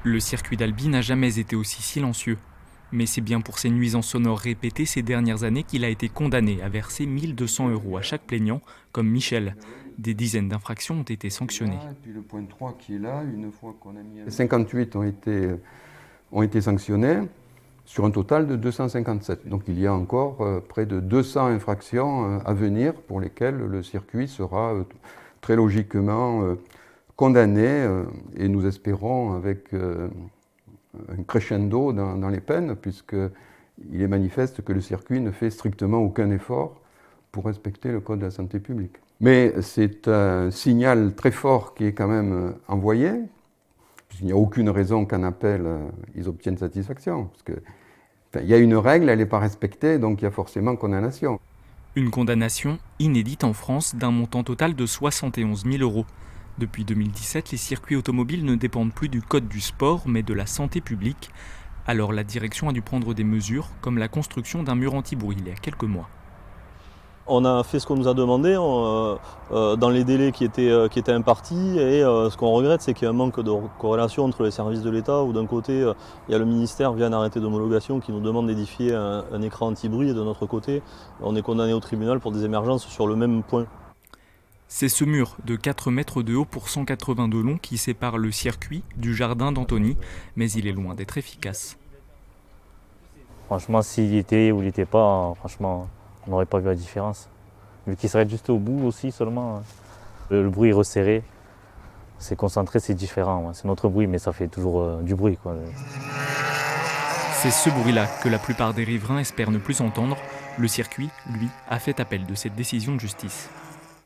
Le circuit d'Albi n'a jamais été aussi silencieux. Mais c'est bien pour ces nuisances sonores répétées ces dernières années qu'il a été condamné à verser 1 200 € à chaque plaignant, comme Michel. Des dizaines d'infractions ont été sanctionnées. Et puis le point 3 qui est là, une fois qu'on a mis... 58 ont été sanctionnés sur un total de 257. Donc il y a encore près de 200 infractions à venir pour lesquelles le circuit sera très logiquement condamné et nous espérons avec un crescendo dans les peines, puisqu'il est manifeste que le circuit ne fait strictement aucun effort pour respecter le code de la santé publique. Mais c'est un signal très fort qui est quand même envoyé, puisqu'il n'y a aucune raison qu'en appel ils obtiennent satisfaction. Parce que, il y a une règle, elle n'est pas respectée, donc il y a forcément condamnation. Une condamnation inédite en France d'un montant total de 71 000 €. Depuis 2017, les circuits automobiles ne dépendent plus du code du sport, mais de la santé publique. Alors la direction a dû prendre des mesures, comme la construction d'un mur anti-bruit il y a quelques mois. On a fait ce qu'on nous a demandé dans les délais qui étaient impartis et ce qu'on regrette, c'est qu'il y a un manque de corrélation entre les services de l'État où d'un côté il y a le ministère via un arrêté d'homologation qui nous demande d'édifier un écran anti-bruit et de notre côté on est condamné au tribunal pour des émergences sur le même point. C'est ce mur de 4 mètres de haut pour 180 de long qui sépare le circuit du jardin d'Antony, mais il est loin d'être efficace. Franchement, s'il y était ou il n'y était pas, franchement, on n'aurait pas vu la différence. Vu qu'il serait juste au bout aussi seulement, le bruit est resserré, c'est concentré, c'est différent. C'est notre bruit, mais ça fait toujours du bruit, quoi. C'est ce bruit-là que la plupart des riverains espèrent ne plus entendre. Le circuit, lui, a fait appel de cette décision de justice.